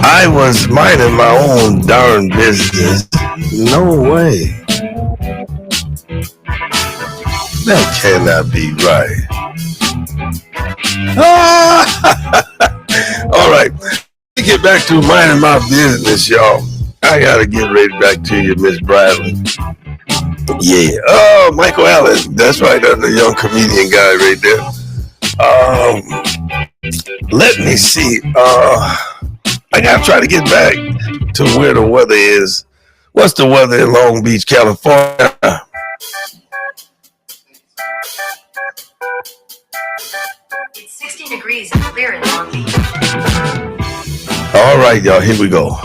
I was minding my own darn business. No way. That cannot be right. All right. Get back to minding my business, y'all. I gotta get ready back to you, Miss Bradley. Yeah. Oh, Michael Allen. That's right. That's the young comedian guy right there. Let me see. I gotta try to get back to where the weather is. What's the weather in Long Beach, California? It's 60 degrees and clear in Long Beach. All right, y'all. Here we go.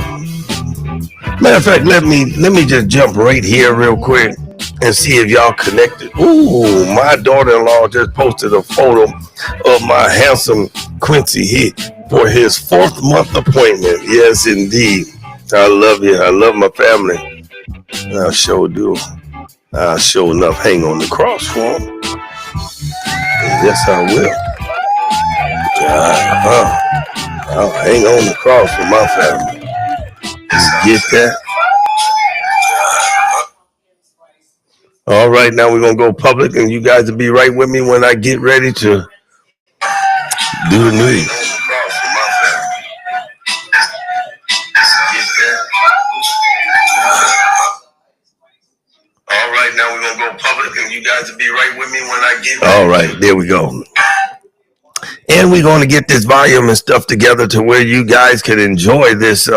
Matter of fact, let me just jump right here real quick and see if y'all connected. Ooh, my daughter-in-law just posted a photo of my handsome Quincy here for his 4th month appointment. Yes, indeed. I love you. I love my family. I sure do. I sure enough hang on the cross for him. Yes, I will. I'll hang on the cross for my family. You get that? All right, now we're going to go public, and you guys will be right with me when I get ready to do the news. All right, now we're going to go public, and you guys will be right with me when I get ready. All right, there we go. And we're going to get this volume and stuff together to where you guys can enjoy this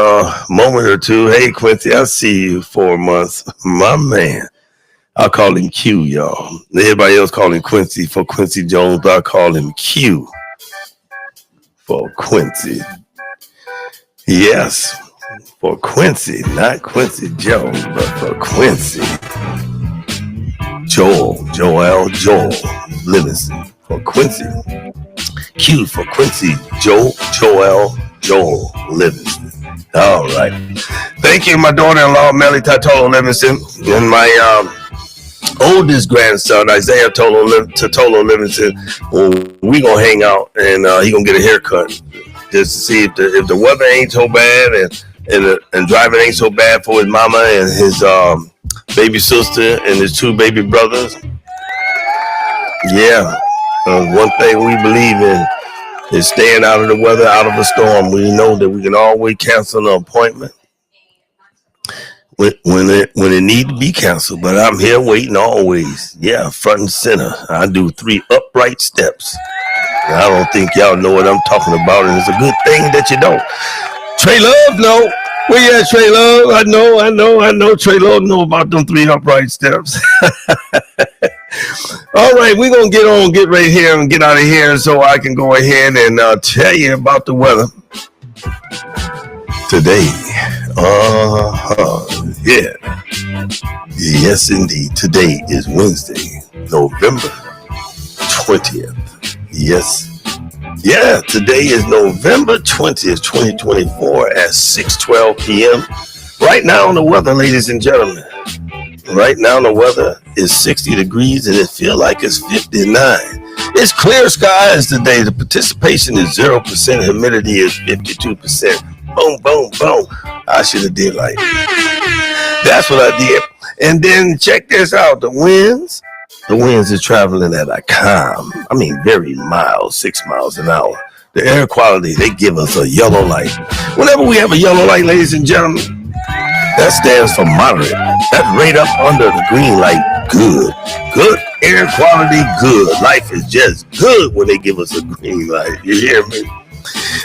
moment or two. Hey, Quincy, I see you 4 months. My man. I'll call him Q, y'all. Everybody else call him Quincy for Quincy Jones, but I call him Q for Quincy. Yes, for Quincy, not Quincy Jones, but for Quincy. Joel Livingston for Quincy. Q for Quincy Joel Livingston. All right. Thank you, my daughter-in-law, Melly Tatolo Livingston, and my oldest grandson, Isaiah Tatolo Livingston. Well, we gonna hang out, and he gonna get a haircut just to see if the weather ain't so bad and driving ain't so bad for his mama and his baby sister and his 2 baby brothers. Yeah. One thing we believe in is staying out of the weather, out of a storm. We know that we can always cancel an appointment when it need to be canceled. But I'm here waiting always. Yeah, front and center. I do 3 upright steps. And I don't think y'all know what I'm talking about, and it's a good thing that you don't. Trey Love, no. Where you at, Trey Love? I know. Trey Love know about them 3 upright steps. All right, we're going to get right here and get out of here so I can go ahead and tell you about the weather today. Yeah. Yes, indeed. Today is Wednesday, November 20th. Yes. Yeah, today is November 20th, 2024 at 6:12 p.m. Right now on the weather, ladies and gentlemen. Right now the weather is 60 degrees and it feels like it's 59. It's clear skies today. The participation is 0%. Humidity is 52%. Boom, boom, boom. I should have did like that's what I did. And then check this out. The winds are traveling at a very mild, 6 miles an hour. The air quality, they give us a yellow light. Whenever we have a yellow light, ladies and gentlemen, that stands for moderate. That's right up under the green light. Good. Good air quality, good. Life is just good when they give us a green light. You hear me?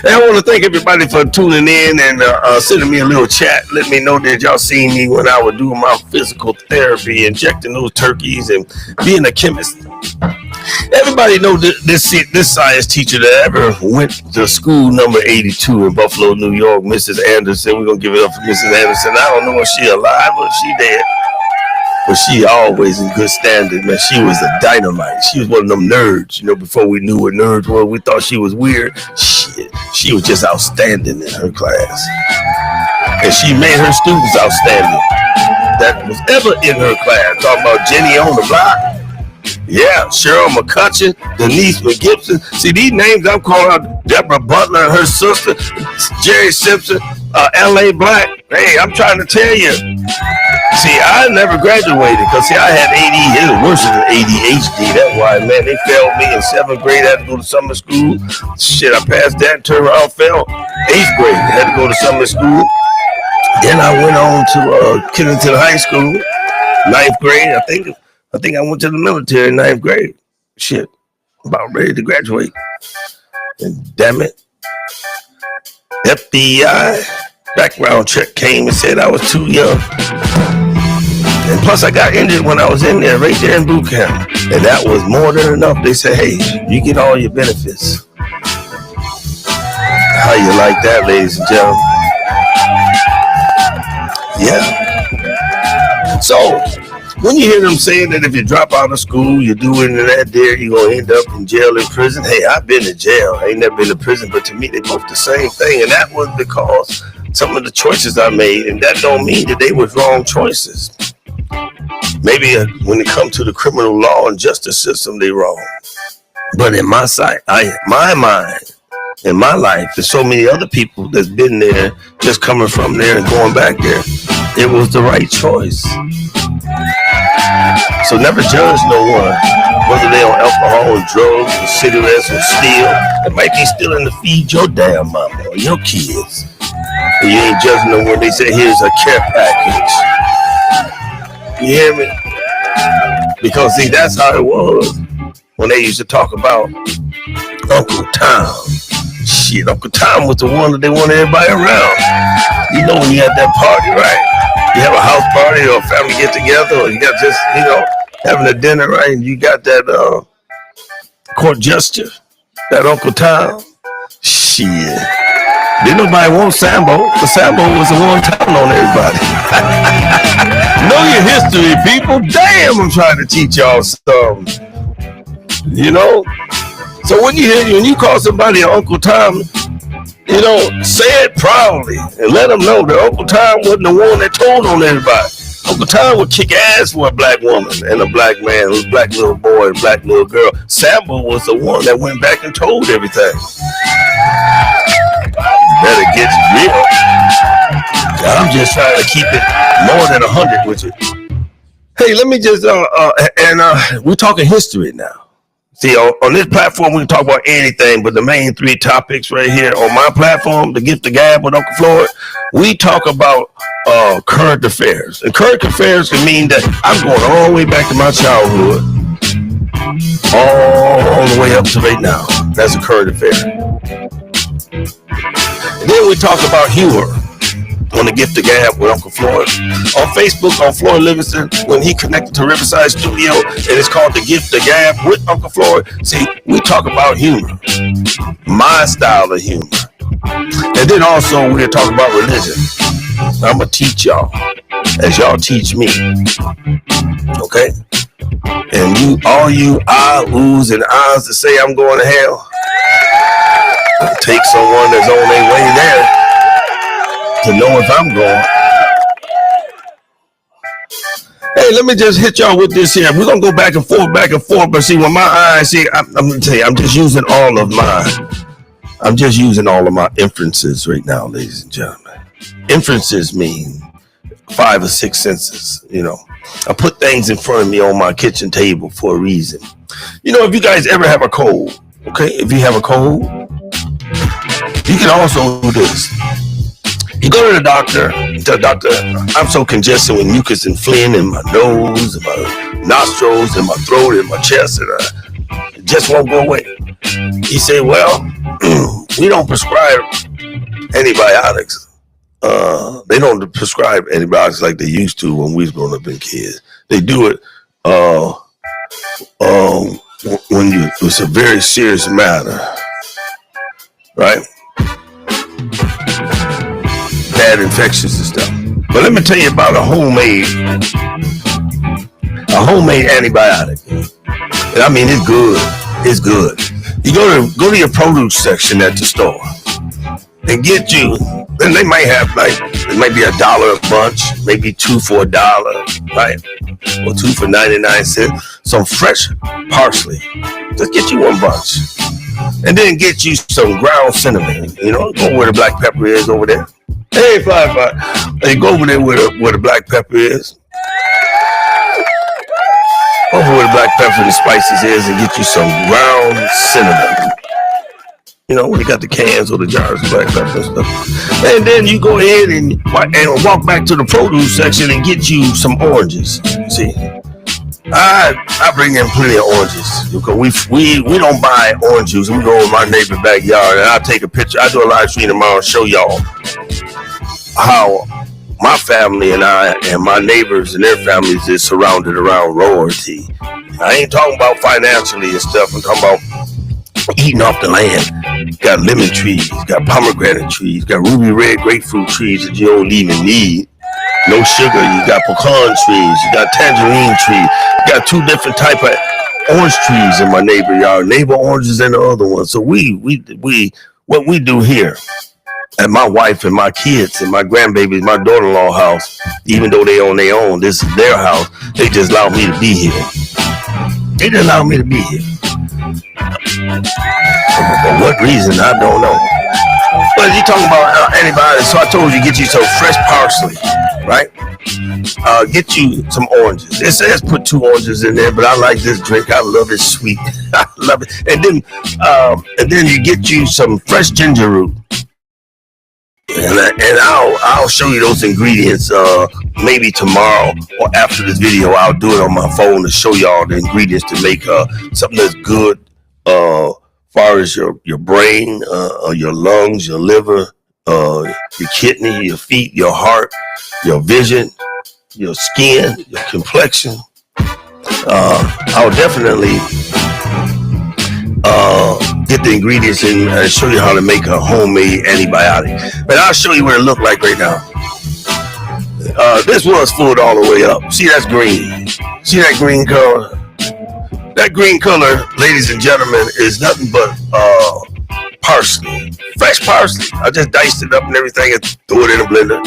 And I want to thank everybody for tuning in and sending me a little chat. Let me know that y'all seen me when I was doing my physical therapy, injecting those turkeys and being a chemist. Everybody know this science teacher that ever went to school number 82 in Buffalo, New York, Mrs. Anderson. We're going to give it up for Mrs. Anderson. I don't know if she alive or if she dead. But she always in good standing, man. She was a dynamite. She was one of them nerds, before we knew what nerds were. We thought she was weird. Shit, she was just outstanding in her class. And she made her students outstanding. That was ever in her class. Talking about Jenny on the block. Yeah, Cheryl McCutcheon, Denise McGibson. See, these names I'm calling out, Deborah Butler and her sister, Jerry Simpson, L.A. Black. Hey, I'm trying to tell you. See, I never graduated because, I had AD. It was worse than ADHD. That's why, man, they failed me in 7th grade. I had to go to summer school. Shit, I passed that, turned around, failed. 8th grade, I had to go to summer school. Then I went on to Kennington High School, 9th grade. I think I went to the military in 9th grade. Shit, about ready to graduate. And damn it, FBI background check came and said I was too young. And plus I got injured when I was in there, right there in boot camp. And that was more than enough. They said, hey, you get all your benefits. How you like that, ladies and gentlemen? Yeah. So, when you hear them saying that if you drop out of school, you're doing that there, you're going to end up in jail, in prison. Hey, I've been to jail. I ain't never been to prison, but to me, they both the same thing. And that was because some of the choices I made, and that don't mean that they were wrong choices. Maybe when it comes to the criminal law and justice system, they wrong. But in my sight, my mind, in my life, there's so many other people that's been there, just coming from there and going back there. It was the right choice. So never judge no one, whether they on alcohol or drugs or cigarettes or steal. It might be stealing to feed your damn mama or your kids. And you ain't judging no one. They say, here's a care package. You hear me? Because see, that's how it was when they used to talk about Uncle Tom. Shit, Uncle Tom was the one that they wanted everybody around. You know when you had that party, right? You have a house party or a family get together, or you got just, having a dinner, right? And you got that court jester, that Uncle Tom. Shit. Didn't nobody want Sambo. The Sambo was the one telling on everybody. Know your history, people. Damn, I'm trying to teach y'all something. So when you call somebody Uncle Tom, say it proudly and let them know that Uncle Tom wasn't the one that told on everybody. Uncle Tom would kick ass for a black woman and a black man, a black little boy and a black little girl. Sambo was the one that went back and told everything. Better get real. I'm just trying to keep it more than 100 with you. Hey, let me just, we're talking history now. See, on this platform, we can talk about anything, but the main 3 topics right here on my platform, the Gift of Gab with Uncle Floyd, we talk about current affairs. And current affairs can mean that I'm going all the way back to my childhood, all the way up to right now. That's a current affair. And then we talk about humor on the Gift of Gab with Uncle Floyd. On Facebook, on Floyd Livingston, when he connected to Riverside Studio, and it's called the Gift of Gab with Uncle Floyd. See, we talk about humor, my style of humor. And then also we'll talk about religion. I'm going to teach y'all as y'all teach me. Okay? And all you oohs and ahs that say I'm going to hell, take someone that's on their way there to know if I'm going. Hey, let me just hit y'all with this here. We're going to go back and forth. But see, when my eyes, I'm going to tell you, I'm just using all of my inferences right now, ladies and gentlemen. Inferences mean 5 or 6 senses, I put things in front of me on my kitchen table for a reason. If you guys ever have a cold, okay? If you have a cold, you can also do this. You go to the doctor, tell the doctor, I'm so congested with mucus and phlegm in my nose, in my nostrils, in my throat, in my chest, and it just won't go away. He said, well, we don't prescribe antibiotics. They don't prescribe antibiotics like they used to when we was growing up in kids. They do it when it's a very serious matter, right? Bad infections and stuff. But let me tell you about a homemade antibiotic. And I mean, it's good. It's good. You go to your produce section at the store and get you. Then they might have it might be $1 a bunch, maybe 2 for $1, right? or 2 for 99 cents. Some fresh parsley. Just get you one bunch. And then get you some ground cinnamon. You know, go where the black pepper is over there. Hey, fly. Hey, go over there where the black pepper is. Over where the black pepper and the spices is and get you some ground cinnamon. You know, when you got the cans or the jars of black pepper and stuff. And then you go ahead and walk back to the produce section and get you some oranges. See, I bring in plenty of oranges because we don't buy orange juice. We go in my neighbor's backyard and I'll take a picture. I do a live stream tomorrow and show y'all how my family and I and my neighbors and their families is surrounded around royalty. I ain't talking about financially and stuff. I'm talking about eating off the land. Got lemon trees, got pomegranate trees, got ruby red grapefruit trees that you don't even need. No sugar. You got pecan trees, you got tangerine trees, you got 2 different type of orange trees in my neighbor yard. Neighbor oranges and the other one. So we what we do here at my wife and my kids and my grandbabies, my daughter-in-law house, even though they own their own, this is their house. They just allow me to be here. They just allow me to be here. For what reason, I don't know. But you talking about antibiotics, so I told you get you some fresh parsley, right? Get you some oranges. It says put 2 oranges in there, but I like this drink. I love it sweet. I love it. And then you get you some fresh ginger root. And I'll show you those ingredients maybe tomorrow or after this video. I'll do it on my phone to show y'all the ingredients to make something that's good far as your brain, your lungs, your liver, your kidney, your feet, your heart, your vision, your skin, your complexion. I'll definitely get the ingredients and show you how to make a homemade antibiotic. But I'll show you what it looked like right now. This was filled all the way up. See, that's green. See that green color? That green color, ladies and gentlemen, is nothing but parsley. Fresh parsley. I just diced it up and everything and threw it in a blender.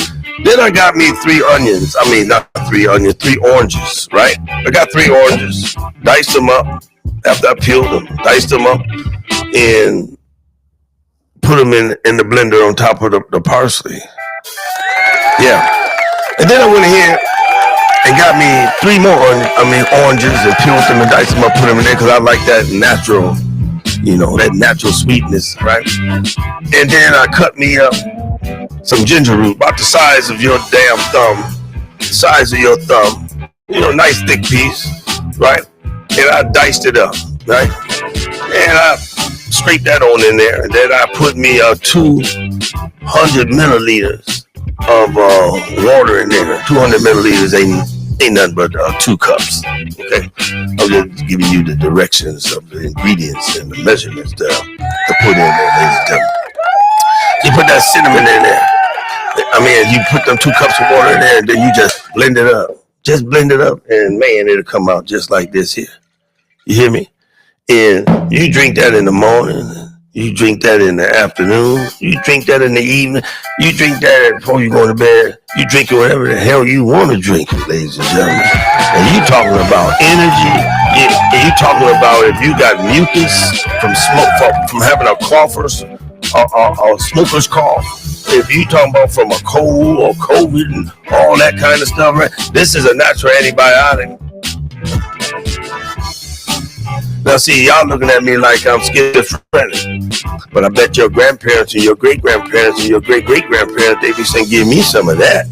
Then I got me 3 onions. I mean, not 3 onions, 3 oranges, right? I got 3 oranges. Diced them up. After I peeled them, diced them up, and put them in the blender on top of the parsley. Yeah. And then I went ahead and got me 3 more oranges and peeled them and diced them up, put them in there because I like that natural, that natural sweetness, right? And then I cut me up some ginger root, about the size of your damn thumb, nice thick piece, right? And I diced it up, right? And I scraped that on in there. And then I put me 200 milliliters of water in there. 200 milliliters ain't nothing but 2 cups. Okay, I'm just giving you the directions of the ingredients and the measurements to put in there, ladies and gentlemen. You put that cinnamon in there. You put them 2 cups of water in there, and then you just blend it up. Just blend it up, and man, it'll come out just like this here. You hear me? And you drink that in the morning. You drink that in the afternoon. You drink that in the evening. You drink that before you go to bed. You drink it whatever the hell you want to drink it, ladies and gentlemen. And you talking about energy. You talking about if you got mucus from smoke, from having a cough or smoker's cough. If you talking about from a cold or COVID and all that kind of stuff, right? This is a natural antibiotic. Now, see, y'all looking at me like I'm schizophrenic, but I bet your grandparents and your great-grandparents and your great-great-grandparents, they be saying, give me some of that.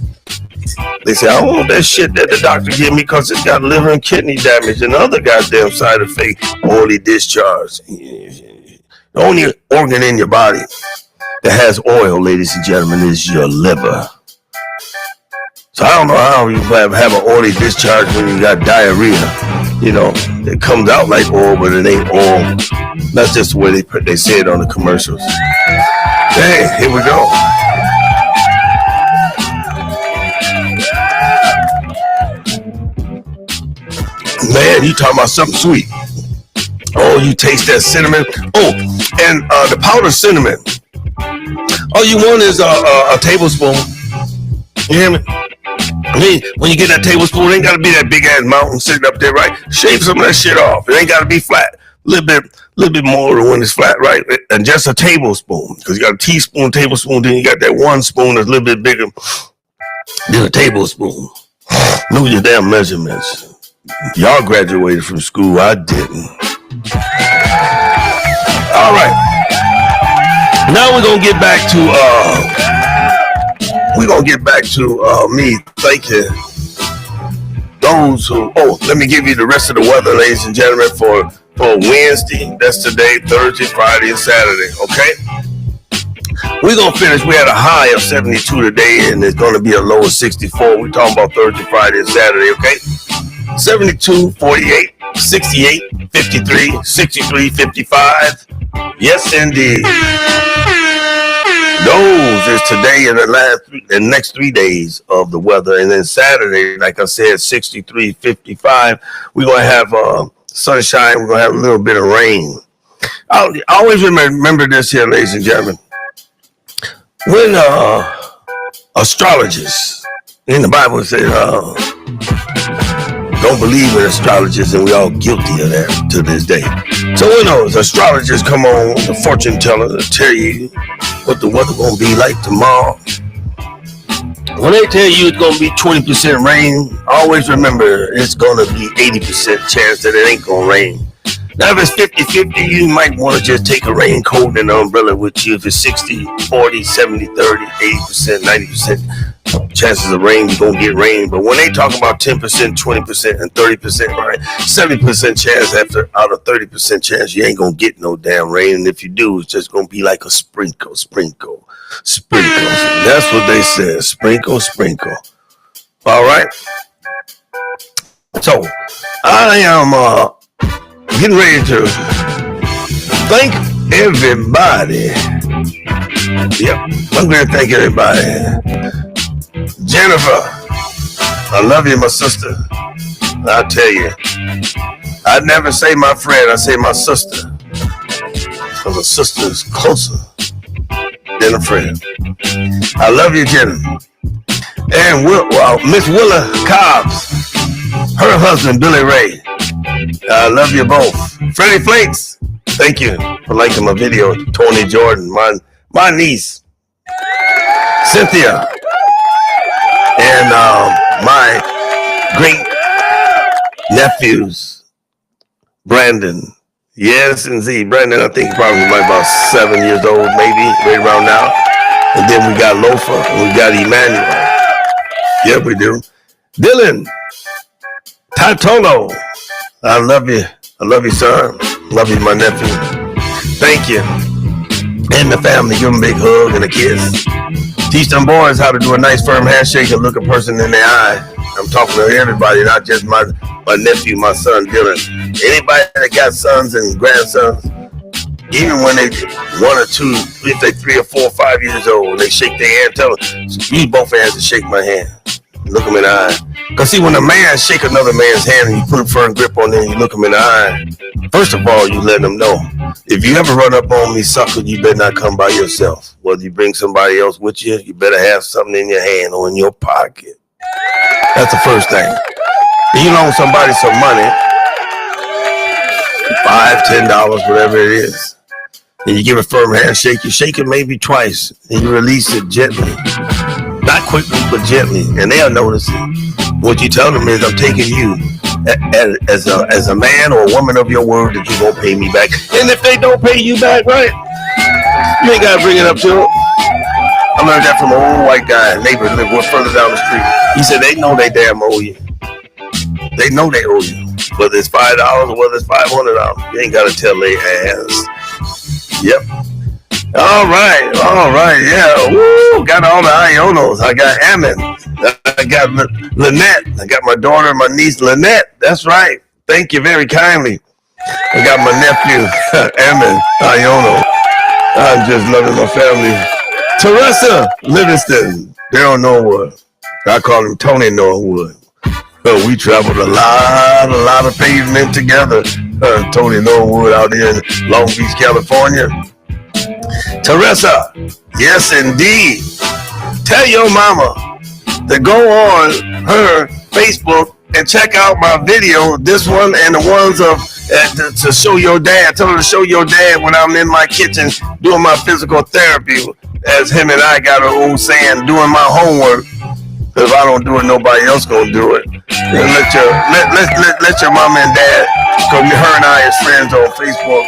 They say, I don't want that shit that the doctor give me because it's got liver and kidney damage and other goddamn side effect, oily discharge. The only organ in your body that has oil, ladies and gentlemen, is your liver. So I don't know how you have an oily discharge when you got diarrhea. It comes out like oil, but it ain't oil. That's just the way they say it on the commercials. Hey, here we go. Man, you talking about something sweet. Oh, you taste that cinnamon. Oh, and the powdered cinnamon. All you want is a tablespoon. You hear me? I mean, when you get that tablespoon, it ain't gotta be that big ass mountain sitting up there, right? Shave some of that shit off. It ain't gotta be flat. A little bit more than when it's flat, right? And just a tablespoon, because you got a teaspoon, tablespoon, then you got that one spoon that's a little bit bigger than a tablespoon. Know your damn measurements. Y'all graduated from school. I didn't. All right. Now we're gonna get back to me. Thank you. Those who let me give you the rest of the weather, ladies and gentlemen, for Wednesday. That's today, Thursday, Friday, and Saturday. Okay. We're gonna finish. We had a high of 72 today, and it's gonna be a low of 64. We're talking about Thursday, Friday, and Saturday, okay? 72, 48, 68, 53, 63, 55. Yes, indeed. Those is today and the next 3 days of the weather. And then Saturday, like I said, 63, 55. We're going to have sunshine. We're going to have a little bit of rain. I always remember this here, ladies and gentlemen. When astrologers in the Bible say, don't believe in astrologers, and we all guilty of that to this day. So when those astrologers come on, the fortune teller, to tell you what the weather gonna be like tomorrow. When they tell you it's gonna be 20% rain, always remember it's gonna be 80% chance that it ain't gonna rain. Now if it's 50-50, you might want to just take a raincoat and an umbrella with you. If it's 60, 40, 70, 30, 80%, 90% chances of rain, you're gonna get rain. But when they talk about 10%, 20%, and 30%, right, 70% chance out of 30% chance you ain't gonna get no damn rain. And if you do, it's just gonna be like a sprinkle. That's what they said. Sprinkle. All right. So I am getting ready to thank everybody. Yep, I'm going to thank everybody. Jennifer, I love you, my sister. I'll tell you, I never say my friend, I say my sister. Because a sister is closer than a friend. I love you, Jennifer. And Miss Willa Cobbs, her husband, Billy Ray. I love you both. Freddie Flakes, thank you for liking my video. Tony Jordan, my niece, Cynthia, and my great nephews, Brandon. Yes, indeed. Brandon, I think probably like about 7 years old, maybe, right around now. And then we got Lofa, and we got Emmanuel. Yeah, we do. Dylan, Tatolo, I love you. I love you, sir. Love you, my nephew. Thank you. And the family, give them a big hug and a kiss. Teach them boys how to do a nice firm handshake and look a person in the eye. I'm talking to everybody, not just my nephew, my son, Dylan. Anybody that got sons and grandsons, even when they 1 or 2, if they 3 or 4 or 5 years old, they shake their hand, tell them, use both hands to shake my hand. Look them in the eye. Because see, when a man shake another man's hand and you put a firm grip on them and you look them in the eye, first of all, you let them know. If you ever run up on me, sucker, you better not come by yourself. Whether you bring somebody else with you, you better have something in your hand or in your pocket. That's the first thing. If you loan somebody some money, $5, $10, whatever it is, and you give a firm handshake, you shake it maybe twice, and you release it gently. Not quickly, but gently, and they'll notice it. What you tell them is, I'm taking you as a man or a woman of your word that you're going to pay me back. And if they don't pay you back, right, you ain't got to bring it up to them. I learned that from an old white guy, a neighbor that lived further down the street. He said, they know they damn owe you. They know they owe you. Whether it's $5 or whether it's $500, you ain't got to tell their ass. Yep. All right, yeah. Woo, got all the Ionos. I got Ammon. I got Lynette. I got my daughter and my niece, Lynette. That's right. Thank you very kindly. I got my nephew, Ammon Iono. I'm just loving my family. Teresa Livingston, Daryl Norwood. I call him Tony Norwood. We traveled a lot of pavement together. Tony Norwood out here in Long Beach, California. Teresa, yes indeed. Tell your mama to go on her Facebook and check out my video, this one and the ones of to show your dad. Tell her to show your dad when I'm in my kitchen doing my physical therapy, as him and I got an old saying, doing my homework. If I don't do it, nobody else gonna do it. And let your mom and dad, because her and I is friends on Facebook.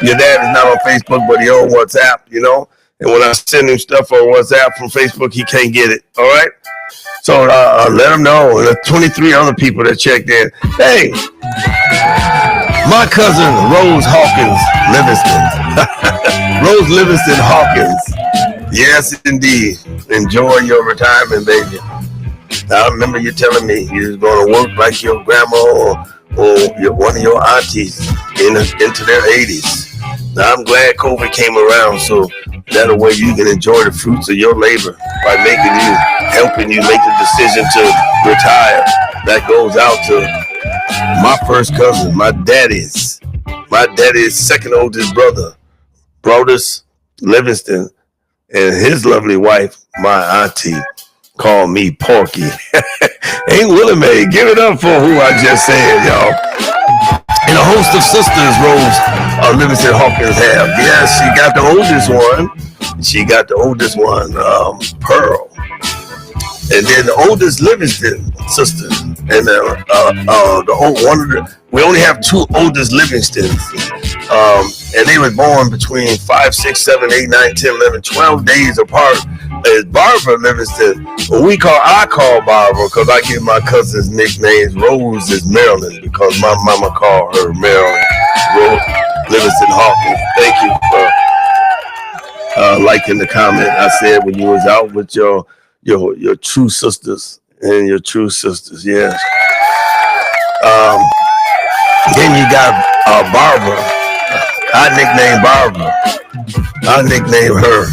Your dad is not on Facebook, but he on WhatsApp, you know. And when I send him stuff on WhatsApp from Facebook, he can't get it. All right. So let him know. There's 23 other people that checked in. Hey, my cousin Rose Hawkins Livingston. Rose Livingston Hawkins. Yes, indeed. Enjoy your retirement, baby. I remember you telling me you was going to work like your grandma or one of your aunties into their 80s. Now, I'm glad COVID came around, so that way you can enjoy the fruits of your labor by helping you make the decision to retire. That goes out to my first cousin, my daddy's second oldest brother, Brodus Livingston, and his lovely wife, my auntie, called me Porky. Ain't Willie Mae. Give it up for who I just said, y'all. And a host of sisters Rose Livingston Hawkins have. Yes, she got the oldest one. She got the oldest one, Pearl. And then the oldest Livingston sister. And we only have two oldest Livingstons. And they were born between 5, 6, 7, 8, 9, 10, 11, 12 days apart. Is Barbara Livingston. I call Barbara because I give my cousins nicknames. Rose is Marilyn because my mama called her Marilyn. Rose Livingston Hawkins. Thank you for liking the comment I said when you was out with your true sisters and your true sisters. Yes. Then you got Barbara. I nicknamed Barbara. I nicknamed her.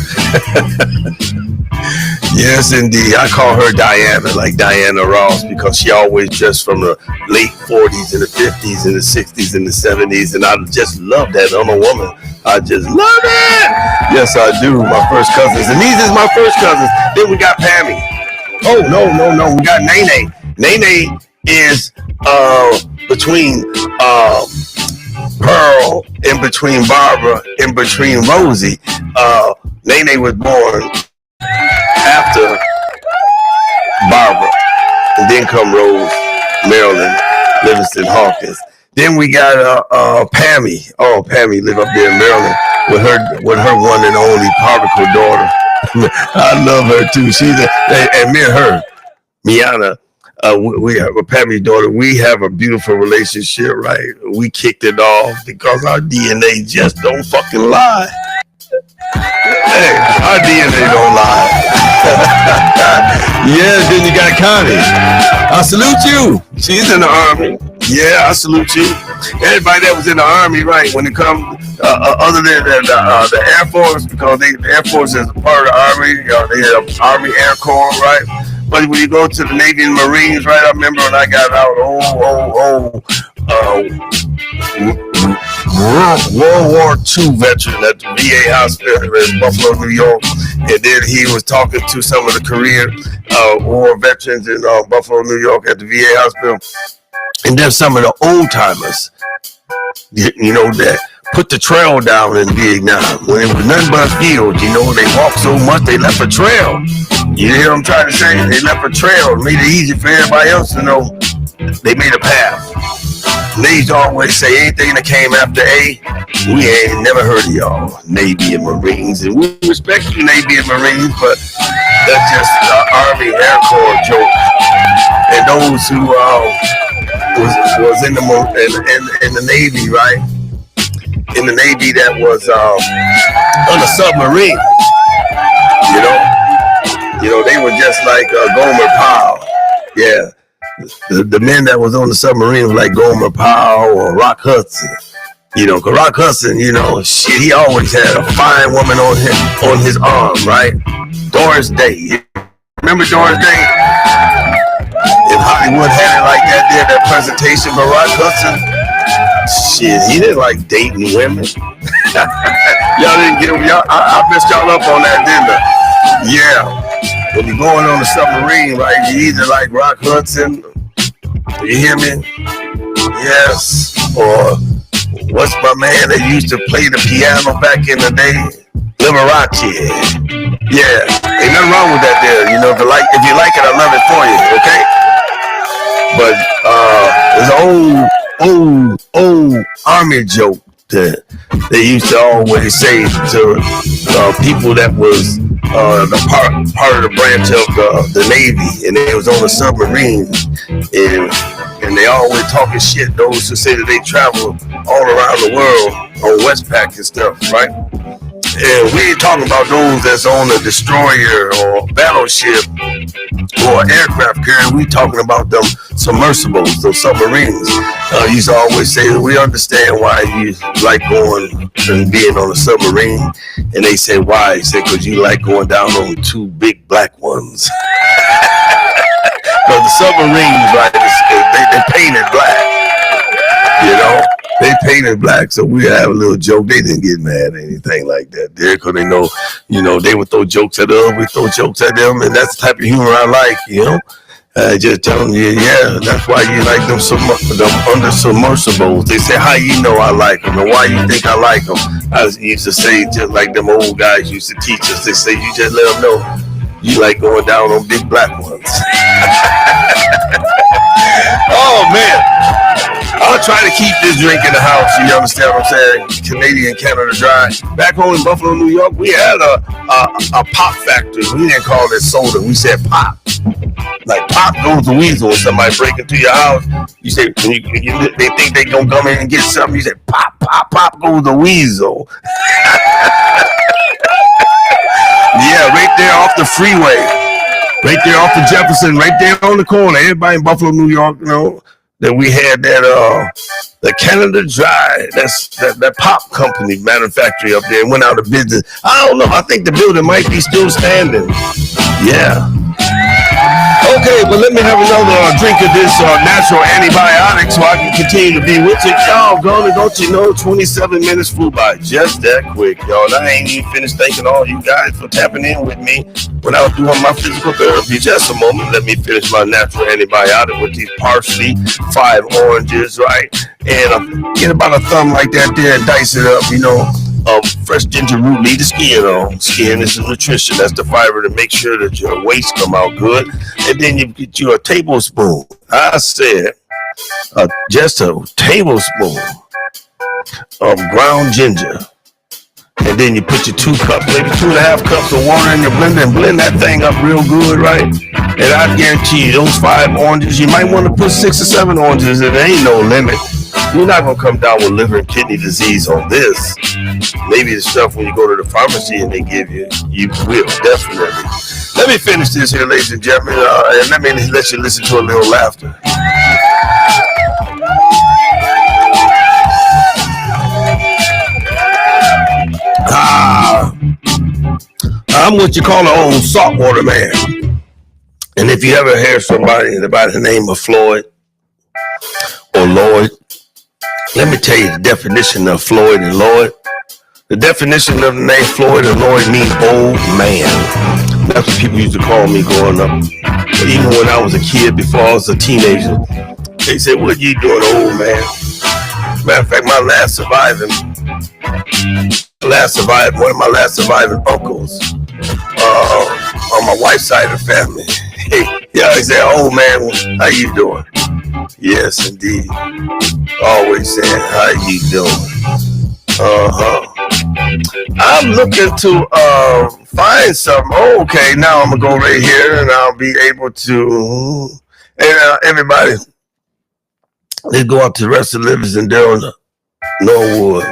Yes, indeed. I call her Diana, like Diana Ross, because she always dressed from the late 40s and the 50s and the 60s and the 70s, and I just love that on a woman. I just love it. Yes, I do. My first cousins, and these is my first cousins. Then we got Pammy. Oh, no. We got Nene. Nene is between Pearl, in between Barbara, in between Rosie. Nene was born after Barbara, and then come Rose, Marilyn, Livingston Hawkins. Then we got Pammy. Oh, Pammy live up there in Maryland with her one and only particle daughter. I love her too. And me and her, Miana, we have Pammy's daughter. We have a beautiful relationship, right? We kicked it off because our DNA just don't fucking lie. Hey, our DNA don't lie. Yeah, then you got Connie. I salute you. She's in the Army. Yeah, I salute you. Everybody that was in the Army, right? When it comes, other than the Air Force, because the Air Force is a part of the Army. They have Army Air Corps, right? But when you go to the Navy and Marines, right? I remember when I got out, World War II veteran at the VA hospital in Buffalo, New York. And then he was talking to some of the Korean war veterans in Buffalo, New York at the VA hospital. And then some of the old timers, you know, that put the trail down in Vietnam when it was nothing but fields. You know, they walked so much they left a trail. You hear what I'm trying to say? They left a trail, made it easy for everybody else to know. They made a path. And they used to always say anything that came after A, we ain't never heard of y'all, Navy and Marines. And we respect you, Navy and Marines, but that's just Army Air Corps joke. And those who was in the Navy, right? In the Navy that was on a submarine, you know, they were just like Gomer Pyle. Yeah, the men that was on the submarine was like Gomer Pyle or Rock Hudson. You know, cause Rock Hudson, you know, shit, he always had a fine woman on his arm, right? Doris Day. Remember Doris Day? In Hollywood had it like that there, that presentation, but Rock Hudson, shit, he didn't like dating women. Y'all didn't get y'all. I messed y'all up on that, didn't I? Yeah. when you're going on a submarine, right, you either like Rock Hudson, you hear me? Yes. Or what's my man that used to play the piano back in the day? Liberace. Yeah. Ain't nothing wrong with that there. You know, if you like it, I love it for you, okay? But there's an old army joke that they used to always say to people that was the part of the branch of the Navy, and they was on a submarine, and they always talking shit. Those who say that they travel all around the world on Westpac and stuff, right? And we ain't talking about those that's on a destroyer or battleship or aircraft carrier. We talking about them submersibles, those submarines. Used to always say that we understand why you like going and being on a submarine. And they say, why? He said, because you like going down on two big black ones. But the submarines, right, they painted black, you know? They painted black, so we have a little joke. They didn't get mad or anything like that there, because they know, you know, they would throw jokes at us, we throw jokes at them, and that's the type of humor I like, you know. Just telling you, yeah, that's why you like them under submersibles. They say, how you know I like them, and why you think I like them? I used to say, just like them old guys used to teach us, they say, you just let them know you like going down on big black ones. Oh, man. I'll try to keep this drink in the house. You understand what I'm saying? Canadian Canada Dry. Back home in Buffalo, New York, we had a pop factory. We didn't call it soda. We said pop. Like pop goes the weasel. When somebody break into your house, you say, they think they gonna come in and get something. You say, pop, pop, pop goes the weasel. Yeah, right there off the freeway. Right there off the Jefferson. Right there on the corner. Everybody in Buffalo, New York, you know, that we had that the Canada Dry, that pop company manufacturing up there, went out of business. I don't know. I think the building might be still standing. Yeah. Okay, but let me have another drink of this natural antibiotic so I can continue to be with you. Y'all, gonna, don't you know, 27 minutes flew by just that quick, y'all. I ain't even finished thanking all you guys for tapping in with me when I was doing my physical therapy. Just a moment, let me finish my natural antibiotic with these parsley, 5 oranges, right? And get about a thumb like that there and dice it up, you know. Fresh ginger root, leave the skin on. Skin is the nutrition. That's the fiber to make sure that your waste come out good. And then you get you a tablespoon. I said just a tablespoon of ground ginger. And then you put your 2 cups, maybe 2.5 cups of water in your blender and blend that thing up real good, right? And I guarantee you, those 5 oranges, you might want to put 6 or 7 oranges, and there ain't no limit. You're not going to come down with liver and kidney disease on this. Maybe the stuff when you go to the pharmacy and they give you, you will, definitely. Let me finish this here, ladies and gentlemen, and let me let you listen to a little laughter. I'm what you call an old saltwater man. And if you ever hear somebody by the name of Floyd or Lloyd, let me tell you the definition of Floyd and Lloyd. The definition of the name Floyd and Lloyd means old man. That's what people used to call me growing up. But even when I was a kid, before I was a teenager, they said, what you doing, old man? Matter of fact, one of my last surviving uncles on my wife's side of the family. Hey, yeah, he said, old man, how you doing? Yes, indeed. Always saying, how you doing? I'm looking to find something. Oh, okay, now I'm going to go right here and I'll be able to. And everybody, let's go out to the rest of the livers and down Norwood.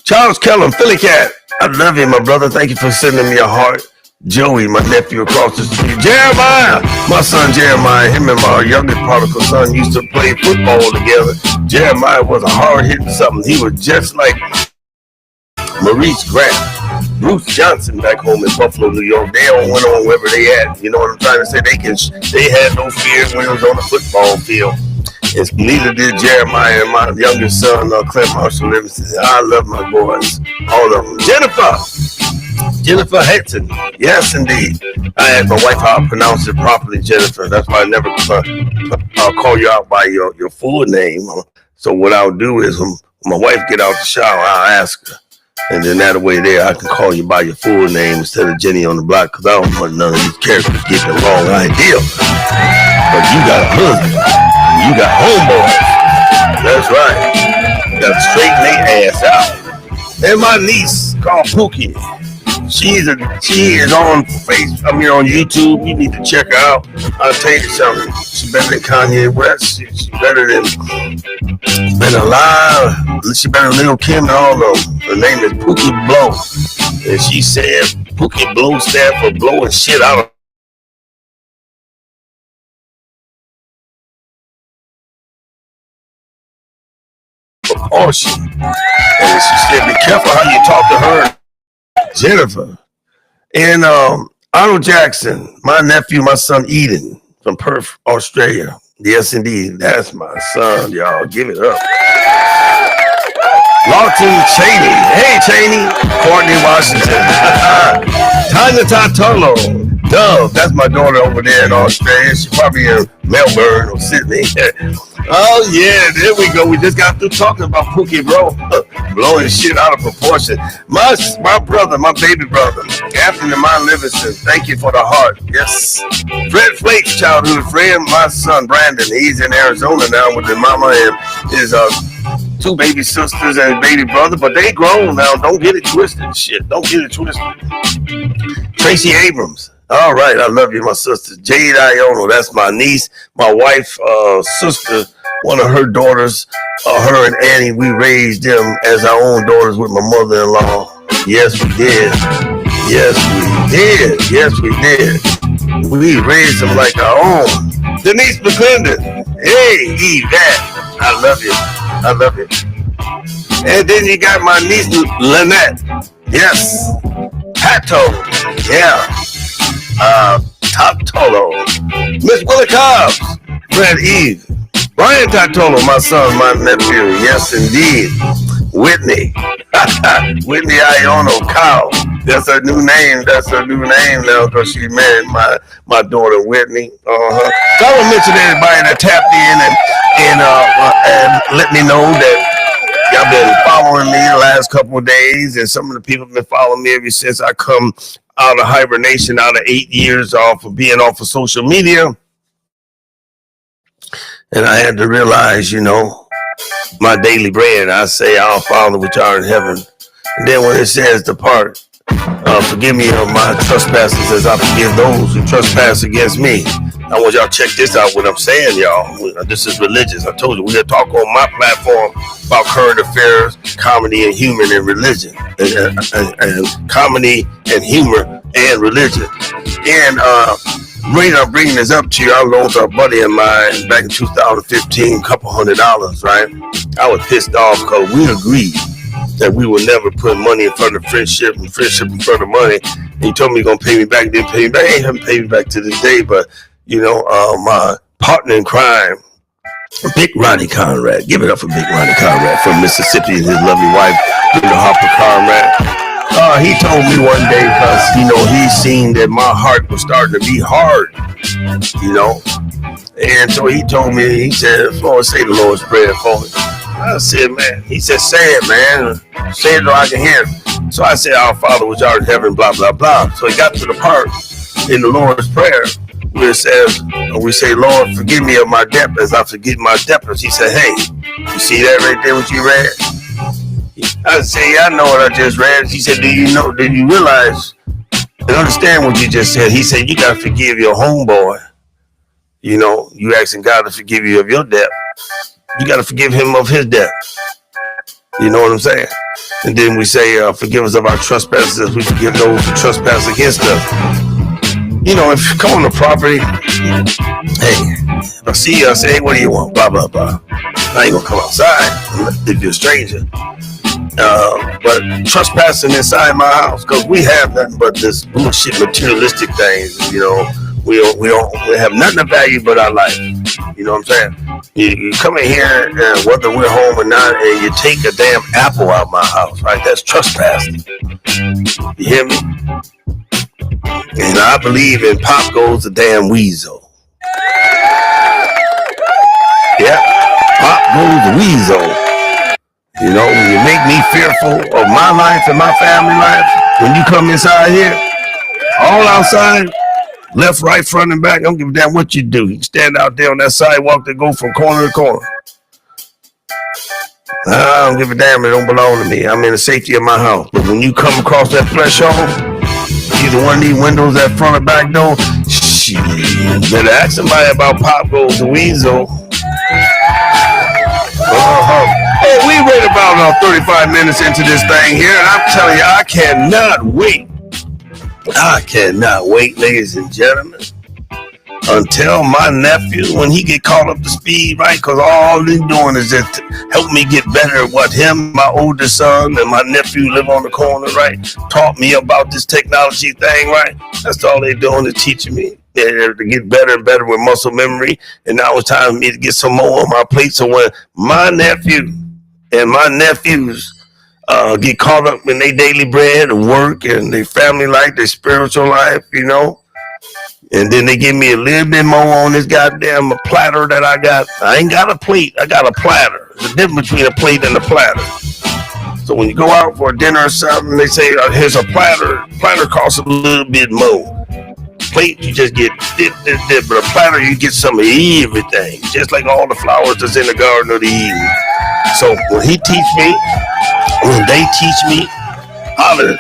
Charles Kellum, Philly Cat. I love you, my brother. Thank you for sending me a heart. Joey, my nephew across the street. Jeremiah, my son Jeremiah, him and my youngest prodigal son used to play football together. Jeremiah was a hard-hitting something. He was just like Maurice Grant, Bruce Johnson back home in Buffalo, New York. They all went on wherever they at. You know what I'm trying to say? They had no fear when it was on the football field. And neither did Jeremiah and my youngest son, Clint Marshall Livingston. I love my boys, all of them. Jennifer Hudson, yes indeed. I asked my wife how I pronounce it properly, Jennifer. That's why I never call you out by your full name. So what I'll do is when my wife get out the shower, I'll ask her. And then that way there, I can call you by your full name instead of Jenny on the block, because I don't want none of these characters getting the wrong idea. But you got a husband. You got homeboys. That's right. Got to straighten their ass out. And my niece called Pookie. She is on on YouTube. You need to check her out. I'll tell you something. She's better than Kanye West. She's better than alive. She's better than Lil Kim and all of them. Her name is Pookie Blow. And she said Pookie Blow stand for blowing shit out of proportion. And she said, be careful how you talk to her, Jennifer. And Arnold Jackson, my nephew, my son Eden from Perth, Australia. Yes, indeed. That's my son, y'all. Give it up. Lawton Cheney. Hey, Cheney. Courtney Washington. Tanya Tatolo. Dove. That's my daughter over there in Australia. She's probably in Melbourne or Sydney. Oh, yeah. There we go. We just got through talking about Pookie Blow. Blowing shit out of proportion. My brother, my baby brother, Anthony Mine Livingston. Thank you for the heart. Yes. Fred Flake's childhood friend, my son Brandon. He's in Arizona now with his mama and his two baby sisters and baby brother, but they grown now. Don't get it twisted. Shit, don't get it twisted. Tracy Abrams. All right, I love you, my sister. Jade Iono, that's my niece, my wife, sister, one of her daughters. Her and Annie, we raised them as our own daughters with my mother-in-law. Yes, we did. Yes, we did. Yes, we did. We raised them like our own. Denise McClendon. Hey, Yvette. I love you. I love you. And then you got my niece, Lynette. Yes. Pato. Yeah. Top Tolo. Miss Willie Cobbs. Fred Eve. Brian Tatolo, my son, my nephew. Yes, indeed. Whitney. Whitney Iono Cow. That's her new name. That's her new name now because she married my daughter Whitney. So I want to mention everybody that tapped in and let me know that y'all been following me the last couple of days, and some of the people have been following me ever since I come out of hibernation, out of 8 years off of being off of social media. And I had to realize, my daily bread, I say, our Father which art in heaven. And then when it says depart, forgive me of my trespasses as I forgive those who trespass against me. I want y'all to check this out, what I'm saying, y'all. This is religious. I told you, we're going to talk on my platform about current affairs, comedy and humor and religion. And comedy and humor and religion. And I'm bringing this up to you. I loaned a buddy of mine back in 2015, $200, right? I was pissed off because we agreed that we would never put money in front of friendship and friendship in front of money. And he told me he's going to pay me back. Didn't pay me back. He haven't paid me back to this day. But, my partner in crime, Big Ronnie Conrad. Give it up for Big Ronnie Conrad from Mississippi and his lovely wife, Harper Conrad. He told me one day because, he seen that my heart was starting to be hard, And so he told me, he said, Lord, say the Lord's Prayer for me. I said, man, he said, say it, man. Say it so I can hear it. So I said, our Father which art in heaven, blah, blah, blah. So he got to the part in the Lord's Prayer where it says, we say, Lord, forgive me of my debt as I forgive my debtors. He said, hey, you see that right there, what you read? I said, yeah, I know what I just read. He said, did you realize and understand what you just said? He said, you got to forgive your homeboy. You asking God to forgive you of your debt. You got to forgive him of his debt. You know what I'm saying? And then we say, forgive us of our trespasses as we forgive those who trespass against us. If you come on the property, hey, if I see you, I say, hey, what do you want? Blah, blah, blah. I ain't going to come outside if you're a stranger. But trespassing inside my house, because we have nothing but this bullshit materialistic things, we have nothing of value but our life. You know what I'm saying? You come in here, whether we're home or not, and you take a damn apple out of my house, right? That's trespassing. You hear me? And I believe in Pop Goes the Damn Weasel. Yeah, Pop Goes the Weasel. You know, you make me fearful of my life and my family life. When you come inside here, all outside, left, right, front, and back, I don't give a damn what you do. You stand out there on that sidewalk that go from corner to corner. I don't give a damn, it don't belong to me. I'm in the safety of my house. But when you come across that threshold, either one of these windows, that front or back door, shit, better ask somebody about Pop Goes the Weasel. Hey, we read about 35 minutes into this thing here, and I'm telling you, I cannot wait. I cannot wait, ladies and gentlemen, until my nephew, when he get caught up to speed, right? Because all he's doing is just help me get better at what him, my oldest son, and my nephew live on the corner, right? Taught me about this technology thing, right? That's all they're doing is teaching me to get better and better with muscle memory. And now it's time for me to get some more on my plate. So when my nephew and my nephews get caught up in their daily bread and work and their family life, their spiritual life, you know, and then they give me a little bit more on this goddamn platter that I got. I ain't got a plate, I got a platter. There's a difference between a plate and a platter. So when you go out for a dinner or something, they say, here's a platter. Platter costs a little bit more. Plate, you just get dip. But a platter, you get some of everything. Just like all the flowers that's in the Garden of the Eden. So when they teach me how to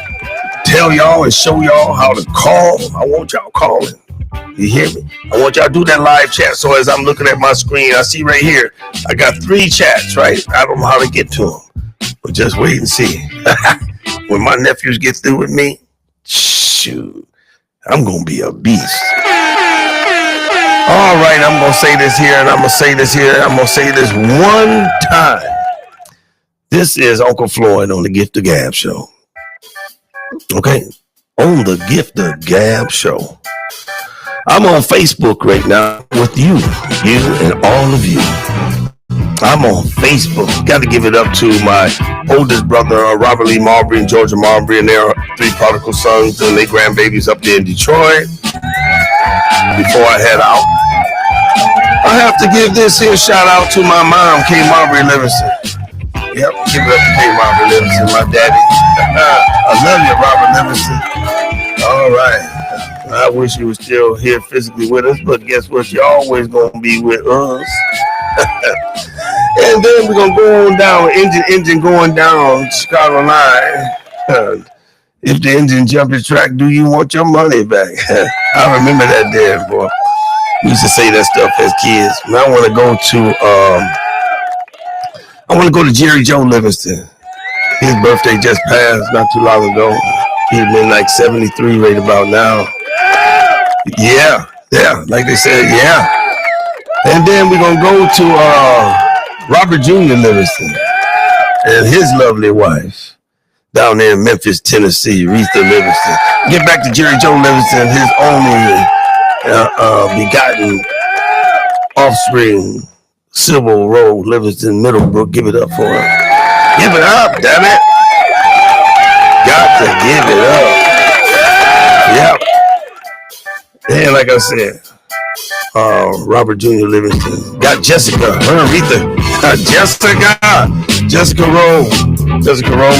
tell y'all and show y'all how to call, I want y'all calling. You hear me? I want y'all to do that live chat. So as I'm looking at my screen, I see right here, I got 3 chats, right? I don't know how to get to them, but just wait and see. When my nephews get through with me, shoot, I'm going to be a beast. All right, I'm going to say this here, and I'm going to say this here. I'm going to say this one time. This is Uncle Floyd on the Gift of Gab Show. Okay, on the Gift of Gab Show. I'm on Facebook right now with you and all of you. I'm on Facebook. Got to give it up to my oldest brother, Robert Lee Marbury and Georgia Marbury, and their 3 prodigal sons and their grandbabies up there in Detroit. Before I head out, I have to give this here shout out to my mom, Kay Marbury Livingston. Yep, give it up to Kay Marbury Livingston, my daddy. I love you, Robert Livingston. All right. I wish you were still here physically with us, but guess what? You're always going to be with us. And then we're going to go on down, engine going down Chicago line. If the engine jumped the track, do you want your money back? I remember that day, boy. We used to say that stuff as kids. And I want to go to Jerry Joe Livingston. His birthday just passed not too long ago. He'd been like 73 right about now. Yeah, like they said, yeah. And then we're going to go to Robert Jr. Livingston and his lovely wife down there in Memphis, Tennessee, Aretha Livingston. Get back to Jerry Joe Livingston, his only begotten offspring, Sybil Rowe Livingston Middlebrook. Give it up for him. Give it up, damn it. Got to give it up. Yep. And like I said, Robert Jr. Livingston got Jessica, her Aretha, Jessica Rowe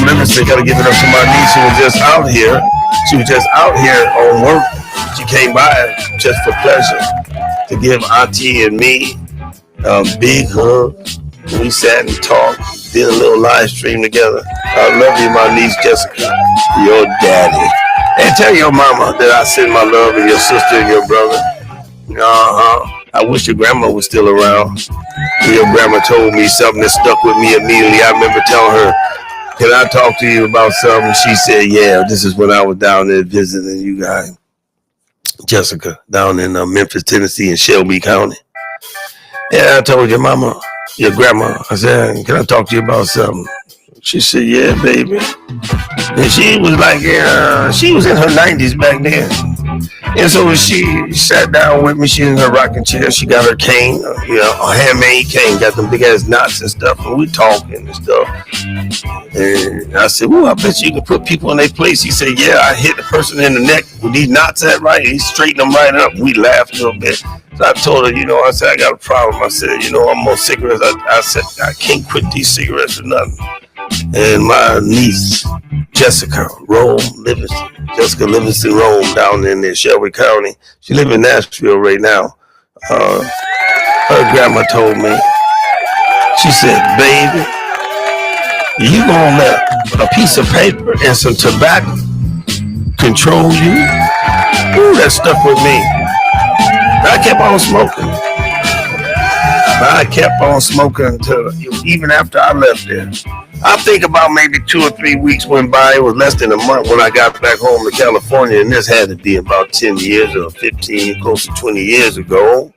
Livingston. Got to give it up to my niece who was just out here. She was just out here on work. She came by just for pleasure to give Auntie and me a big hug. We sat and talked, did a little live stream together. I love you, my niece Jessica, your daddy. And tell your mama that I send my love to your sister and your brother. I wish your grandma was still around. Your grandma told me something that stuck with me immediately. I remember telling her, can I talk to you about something? She said, yeah, this is when I was down there visiting you guys. Jessica, down in Memphis, Tennessee in Shelby County. Yeah, I told your mama, your grandma, I said, can I talk to you about something? She said, yeah, baby. And she was like, she was in her 90s back then. And so she sat down with me. She in her rocking chair. She got her cane, a handmade cane, got them big ass knots and stuff. And we talking and stuff. And I said, "Well, I bet you can put people in their place." He said, "Yeah, I hit the person in the neck with these knots at right." He straightened them right up. We laughed a little bit. So I told her, I said, "I got a problem." I said, "I'm on cigarettes." I said, "I can't quit these cigarettes or nothing." And my niece, Jessica Livingston Rome, down in there, Shelby County. She lives in Nashville right now. Her grandma told me, she said, "Baby, you gonna let a piece of paper and some tobacco control you?" Ooh, that stuck with me. I kept on smoking. I kept on smoking until even after I left there. I think about maybe 2 or 3 weeks went by. It was less than a month when I got back home to California, and this had to be about 10 years or 15, close to 20 years ago.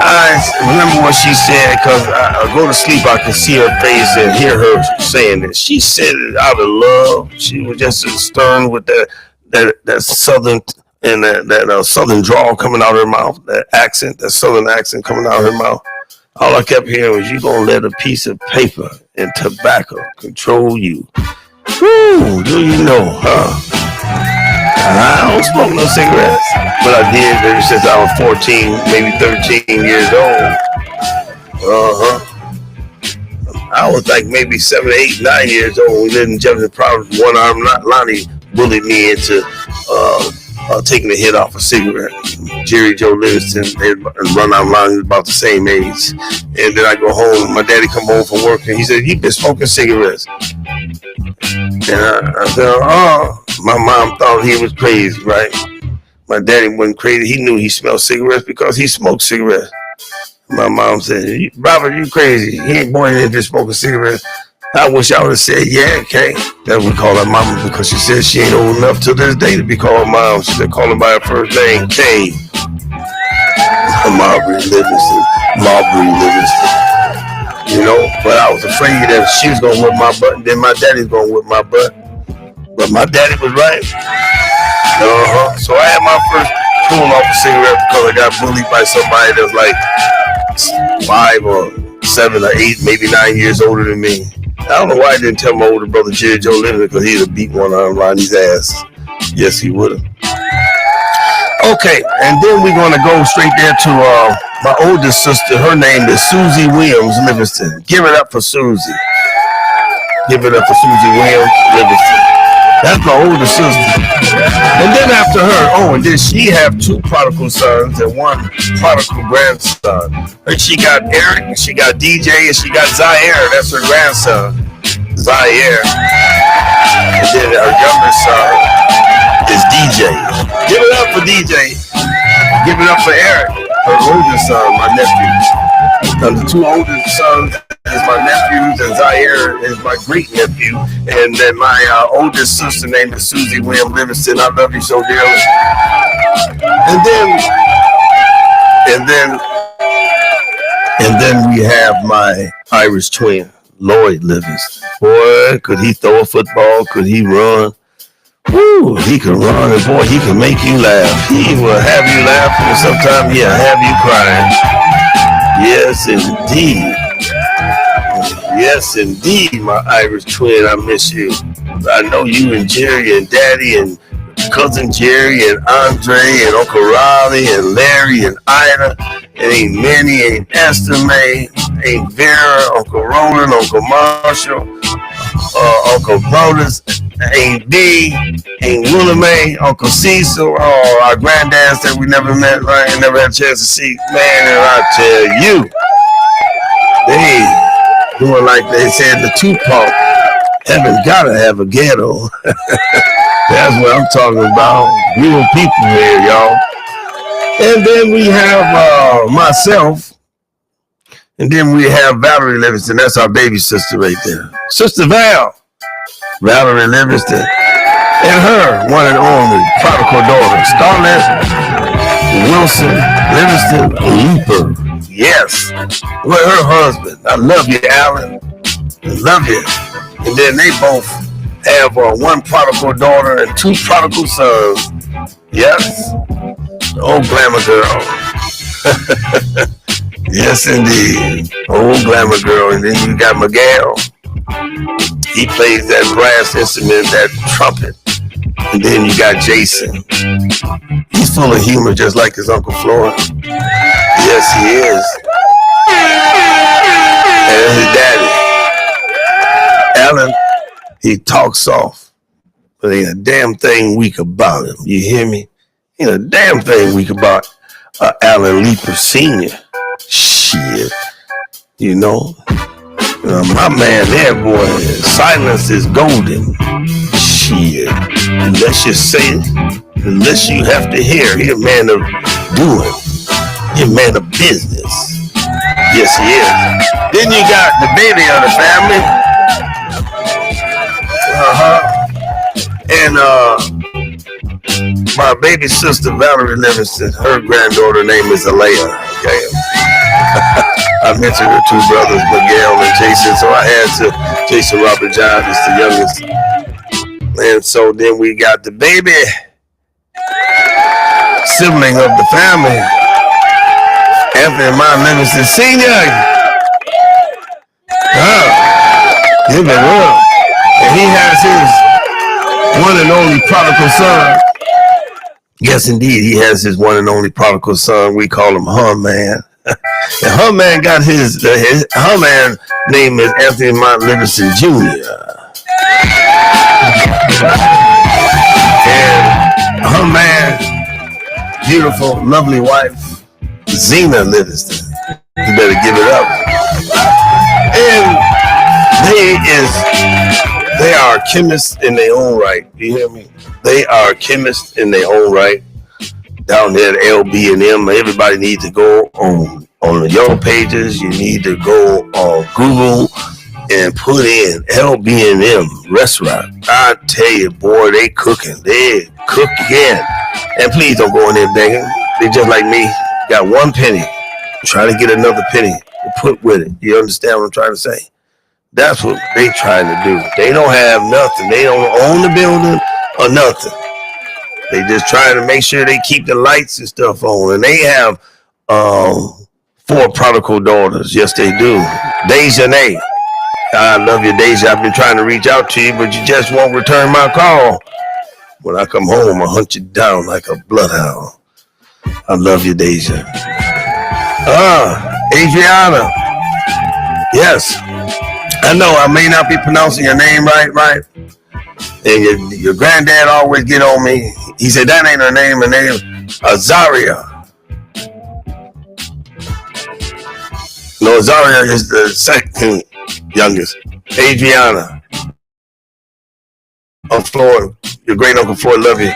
I remember what she said because I go to sleep, I can see her face and hear her saying it. She said it out of love. She was just stern with that southern and that southern drawl coming out of her mouth, that southern accent coming out of her mouth. All I kept hearing was, "You gonna let a piece of paper and tobacco control you?" Woo, do you know, huh? I don't smoke no cigarettes, but I did ever since I was 14, maybe 13 years old. I was like maybe 7, 8, 9 years old. We lived in Jefferson Province. One arm Lonnie bullied me into taking a hit off a cigarette. Jerry Joe Livingston and Run On Line about the same age. And then I go home. My daddy come home from work and he said, "You've been smoking cigarettes." And I said, "Oh." My mom thought he was crazy, right? My daddy wasn't crazy. He knew he smelled cigarettes because he smoked cigarettes. My mom said, "Robert, you crazy. He ain't born in here smoking cigarettes." I wish I would have said, "Yeah, Kay." That we call her mama because she said she ain't old enough to this day to be called mom. She said, "Call her by her first name, Kay." Marbury Livingston. But I was afraid that she was gonna whip my butt and then my daddy's gonna whip my butt. But my daddy was right. So I had my first pull off a cigarette because I got bullied by somebody that was like 5 or 7 or 8, maybe 9 years older than me. I don't know why I didn't tell my older brother Jerry Joe Livingston, because he'd have beat one on Ronnie's ass. Yes, he would have. Okay, and then we're going to go straight there to my oldest sister. Her name is Susie Williams Livingston. Give it up for Susie. Give it up for Susie Williams Livingston. That's my oldest sister. And then after her, and then she have 2 prodigal sons and 1 prodigal grandson. And she got Eric, and she got DJ, and she got Zaire. That's her grandson, Zaire. And then her youngest son is DJ. Give it up for DJ. Give it up for Eric, her oldest son, my nephew. And the 2 oldest sons is my nephews, and Zaire is my great nephew, and then my oldest sister named is Susie William Livingston. I love you so dearly. And then we have my Irish twin, Lloyd Livingston. Boy, could he throw a football? Could he run? Woo, he can run, and boy, he can make you laugh. He will have you laughing, and sometimes he'll have you crying. Yes, indeed. Yes, indeed, my Irish twin, I miss you. I know you and Jerry and Daddy and Cousin Jerry and Andre and Uncle Riley and Larry and Ida and Aunt Minnie, Aunt Esther May, Aunt Vera, Uncle Roland, Uncle Marshall, Uncle Brothers, Aunt D, Aunt Willamay, Uncle Cecil, our granddads that we never met, right, and never had a chance to see. Man, and I tell you, they doing like they said, the Tupac, heaven gotta have a ghetto. That's what I'm talking about. Real people here, y'all. And then we have myself. And then we have Valerie Livingston. That's our baby sister right there. Sister Val. Valerie Livingston. And her one and only prodigal daughter, Scarlett Wilson Livingston Leeper. Yes. With her husband. I love you, Alan. I love you. And then they both have one prodigal daughter and two prodigal sons. Yes. Oh, glamour girl. Yes, indeed. Oh, glamour girl. And then you got Miguel. He plays that brass instrument, that trumpet. And then you got Jason. He's full of humor just like his Uncle Floyd. Yes, he is. And his daddy, Alan, he talks soft. But ain't a damn thing weak about him. You hear me? Ain't a damn thing weak about Alan Leeper Sr. Shit. You know? My man there, boy, silence is golden. Shit. Unless you say it, unless you have to hear. He's a man of doing. He's a man of business. Yes, he is. Then you got the baby of the family. And my baby sister, Valerie Livingston, her granddaughter name is Alea. Okay. I mentioned her two brothers, Miguel and Jason, so I had to. Jason Robert John is the youngest. And so then we got the baby sibling of the family, Anthony Mine Livingston Sr. Give it up. And he has his one and only prodigal son. Yes, indeed, he has his one and only prodigal son. We call him Man. And Man got his Man name is Anthony Mine Livingston Jr. And Man, beautiful, lovely wife, Zena Livingston. You better give it up. And they are chemists in their own right. Do you hear me? They are chemists in their own right. Down there at LB&M, everybody needs to go on the yellow pages. You need to go on Google and put in LB&M restaurant. I tell you, boy, they cooking. They cooking. And please don't go in there begging. They just like me. Got one penny. Try to get another penny to put with it. You understand what I'm trying to say? That's what they trying to do. They don't have nothing. They don't own the building or nothing. They just trying to make sure they keep the lights and stuff on. And they have 4 prodigal daughters. Yes, they do. Deja. I love you, Deja. I've been trying to reach out to you, but you just won't return my call. When I come home, I'll hunt you down like a bloodhound. I love you, Deja. Adriana. Yes. I know I may not be pronouncing your name right. And your granddad always get on me. He said, that ain't her name. Her name Azaria. No, Azaria is the second youngest. Adriana. Uncle Floyd, your great Uncle Floyd, love you.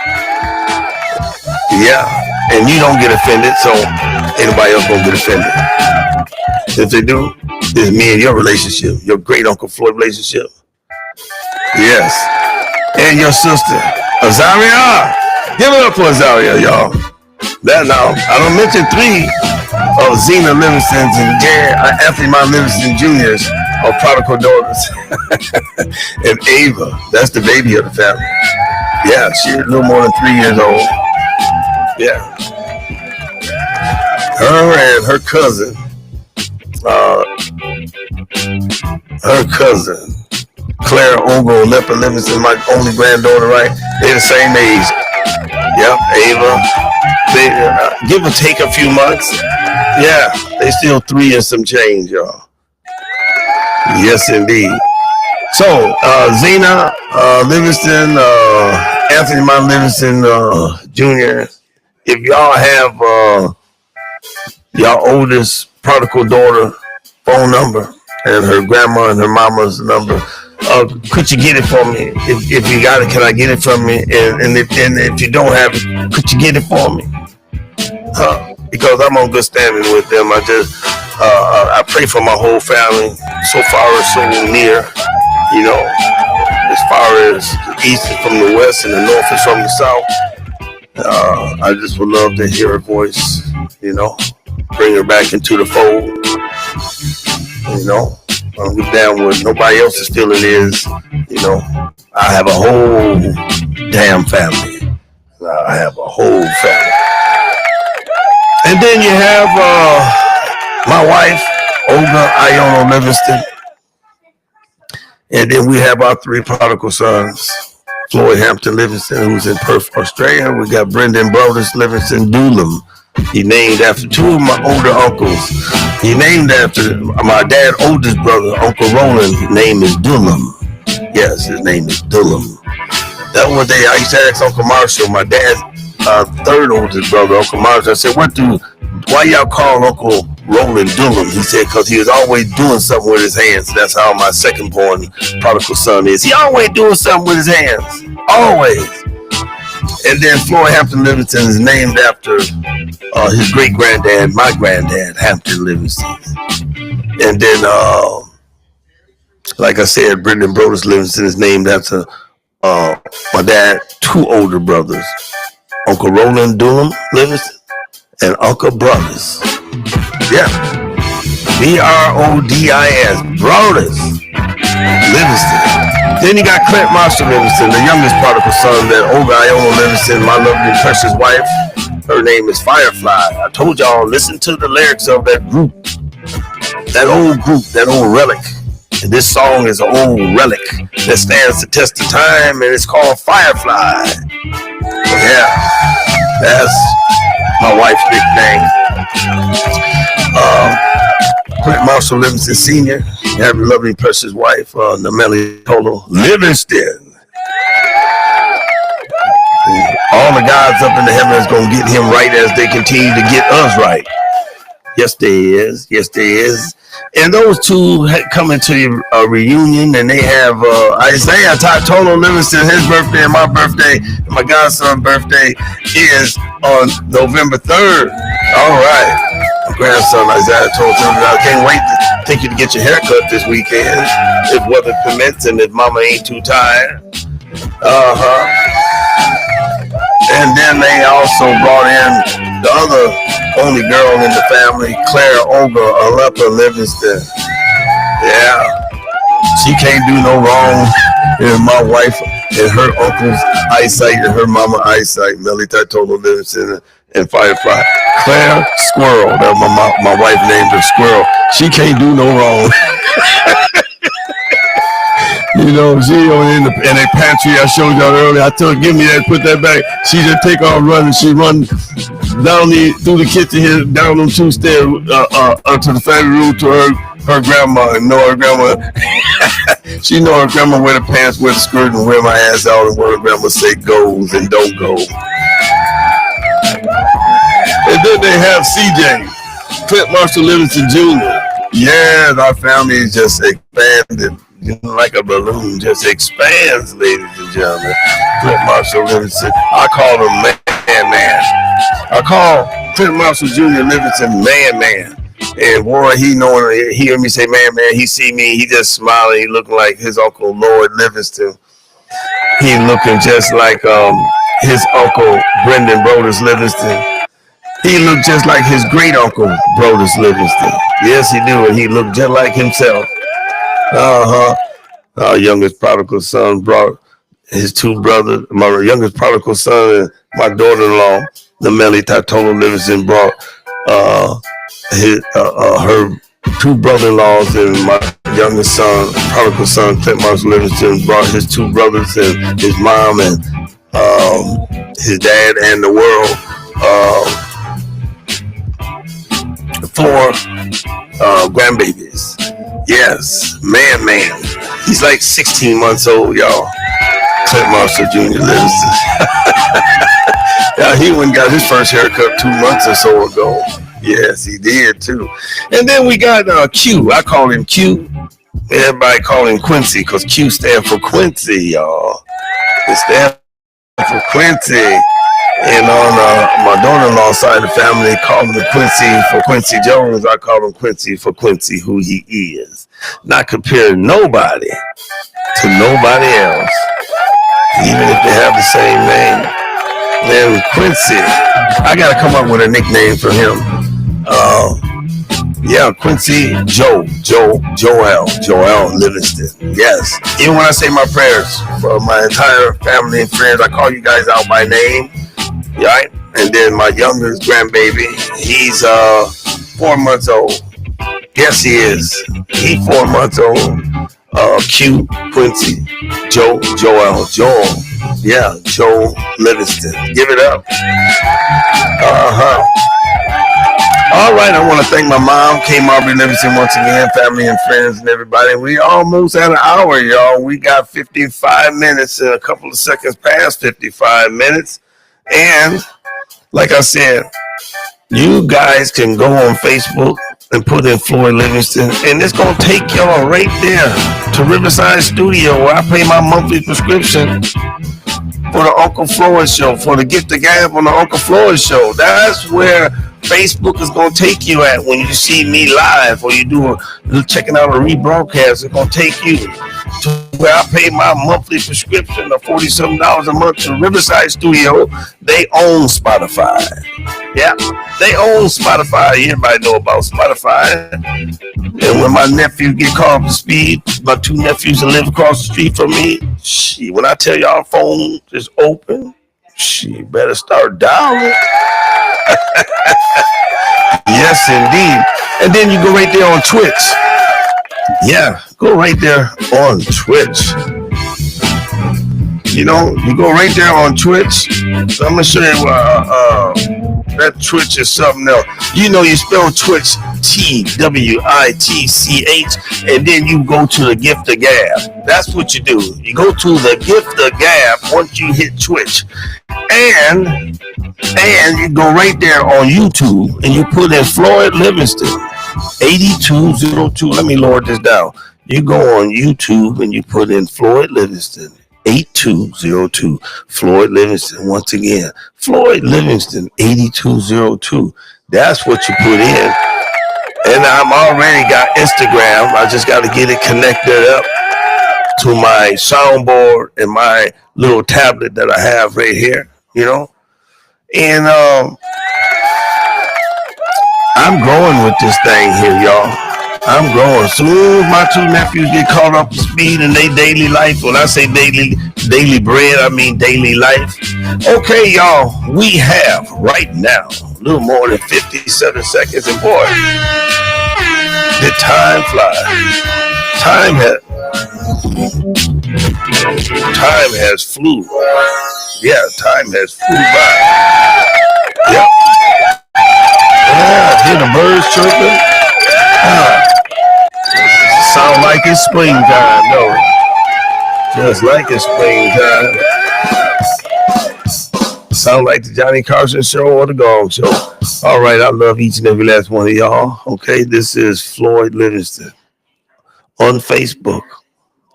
Yeah. And you don't get offended, so anybody else won't get offended. If they do, it's me and your relationship, your great Uncle Floyd relationship. Yes. And your sister, Azaria. Give it up for Azaria, y'all. That now, I don't mention 3 of Zena Livingston's and Anthony Mine Livingston Jr.'s are prodigal daughters. And Ava, that's the baby of the family. Yeah, she's a little more than 3 years old. Yeah. Her and her cousin, Claire Ogle Leper Livingston, my only granddaughter, right? They're the same age. Yep, Ava. They give or take a few months. Yeah, they still 3 and some change, y'all. Yes, indeed. So, Zena Livingston, Anthony Mine Livingston Jr., if y'all have y'all oldest prodigal daughter phone number and her grandma and her mama's number, could you get it for me? If you got it, can I get it from me? And if you don't have it, could you get it for me? Because I'm on good standing with them. I pray for my whole family. So far as so near, you know, as far as the east is from the west and the north is from the south. I just would love to hear her voice, you know, bring her back into the fold, you know. I don't give a damn what nobody else's feeling is. You know, I have a whole damn family. I have a whole family. And then you have my wife, Olga Iono Livingston. And then we have our three prodigal sons. Floyd Hampton Livingston, who's in Perth, Australia. We got Brendan Brothers Livingston Doolin. He named after two of my older uncles. He named after my dad's oldest brother, Uncle Roland. His name is Doolin. Yes, his name is Doolin. That one day I used to ask Uncle Marshall, my dad's third oldest brother, Uncle Marshall. I said, why y'all call Uncle Roland Doolin? He said, because he was always doing something with his hands. That's how my second born prodigal son is. He always doing something with his hands. Always. And then Floyd Hampton Livingston is named after his great granddad, my granddad, Hampton Livingston. And then, like I said, Brendan Brothers Livingston is named after my dad's two older brothers, Uncle Roland Doolin Livingston and Uncle Brothers. Yeah. Brodis. Brothers Livingston. Then you got Clint Marshall Livingston, the youngest prodigal son, that Olga Iono Livingston, my lovely precious wife. Her name is Firefly. I told y'all, listen to the lyrics of that group. That old relic. And this song is an old relic that stands the test of time, and it's called Firefly. Yeah, that's my wife's nickname. Clint Marshall Livingston Sr., have your lovely precious wife, Nameli Tolo Livingston. All the gods up in the heavens going to get him right as they continue to get us right. Yes, they is. Yes, they is. And those two coming to a reunion, and they have Isaiah Tolo Livingston, his birthday and my birthday, and my godson's birthday is on November 3rd. All right. My grandson Isaiah told him, I can't wait to take you to get your haircut this weekend, if weather permits and if mama ain't too tired. And then they also brought in the other only girl in the family, Claire Olga Alepa Livingston. Yeah, she can't do no wrong. And my wife and her uncle's eyesight and her mama eyesight, Melly Tolo Livingston and Firefly. Claire Squirrel, that my wife named her Squirrel. She can't do no wrong. You know, she in a pantry I showed y'all earlier. I told her, give me that, put that back. She just take off running. She run down through the kitchen here, down them two stairs, up to the family room to her grandma. And know her grandma. She know her grandma wear the pants, wear the skirt, and wear my ass out, and what her grandma say goes and don't go. And then they have CJ, Clint Marshall Livingston Jr. Yes, our family is just expanded. You know, like a balloon, just expands, ladies and gentlemen. Clint Marshall Livingston, I call him Man. I call Clint Marshall Jr. Livingston Man. And boy, he hear me say Man, he see me, he just smiling, he looking like his Uncle Lloyd Livingston. He looking just like his Uncle Brendan Brothers Livingston. He looked just like his great uncle Brothers Livingston. Yes, he do, and he looked just like himself. Our youngest prodigal son brought his two brothers. My youngest prodigal son and my daughter-in-law, Nameli Tolo Livingston, brought her two brother-in-laws, and my youngest son, prodigal son, Clint Marshall Livingston, brought his two brothers and his mom and his dad and the world. 4 grandbabies. Yes, man. He's like 16 months old, y'all. Clint Marshall Jr. Livingston. Yeah, he went and got his first haircut 2 months or so ago. Yes, he did too. And then we got Q. I call him Q. Everybody call him Quincy because Q stand for Quincy, y'all. It stands for Quincy. And on my daughter-in-law side of the family, they call him Quincy for Quincy Jones. I call him Quincy for Quincy, who he is. Not comparing nobody to nobody else, even if they have the same name. Man, Quincy, I got to come up with a nickname for him. Yeah, Quincy, Joel Livingston. Yes. Even when I say my prayers for my entire family and friends, I call you guys out by name. Right? And then my youngest grandbaby, he's 4 months old. Yes, he is. He's 4 months old. Q, Quincy, Joel. Yeah, Joel Livingston. Give it up. All right, I want to thank my mom, K. Marbury Livingston, once again, family and friends and everybody. We almost at an hour, y'all. We got 55 minutes and a couple of seconds past 55 minutes. And like I said, you guys can go on Facebook and put in Floyd Livingston, and it's going to take y'all right there to Riverside Studio where I pay my monthly prescription for the Uncle Floyd Show, for the Gift of Gab on the Uncle Floyd Show. That's where Facebook is going to take you at when you see me live or you checking out a rebroadcast. It's going to take you to where I pay my monthly prescription of $47 a month to Riverside Studio. They own Spotify. Yeah, they own Spotify. Everybody know about Spotify. And when my nephew get caught up to speed, my two nephews that live across the street from me, when I tell y'all phone is open, better start dialing. Yes, indeed. And then you go right there on Twitch. Yeah, go right there on Twitch. You know, you go right there on Twitch. So I'm going to show you that Twitch is something else. You know, you spell Twitch TWITCH, and then you go to the Gift of Gab. That's what you do. You go to the Gift of Gab once you hit Twitch. And you go right there on YouTube and you put in Floyd Livingston 8202. Let me lower this down. You go on YouTube and you put in Floyd Livingston 8202. Floyd Livingston, once again. Floyd Livingston 8202. That's what you put in. And I'm already got Instagram. I just got to get it connected up to my soundboard and my little tablet that I have right here, you know. And I'm growing with this thing here, y'all. I'm growing. Soon as my two nephews get caught up to speed in their daily life, when I say daily bread, I mean daily life. Okay, y'all, we have right now a little more than 57 seconds, and boy, the time flies. Time has flew. Yeah, time has flew by. Yep. Yeah, hear the birds chirping. Sound like it's springtime, no. Just like it's springtime. Sound like the Johnny Carson Show or the Gong Show. All right, I love each and every last one of y'all. Okay, this is Floyd Livingston on Facebook.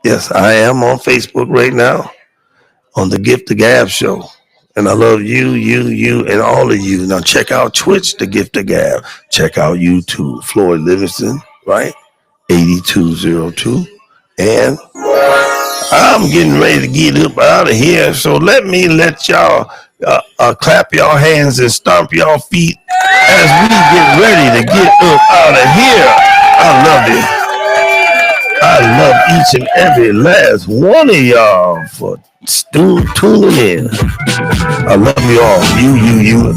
Yes, I am on Facebook right now on the Gift of Gab Show. And I love you, and all of you. Now check out Twitch, the Gift of Gab. Check out YouTube, Floyd Livingston, right? 8202. And I'm getting ready to get up out of here. So let y'all clap y'all hands and stomp y'all feet as we get ready to get up out of here. I love it. I love each and every last one of y'all for tuning in. I love you all. You.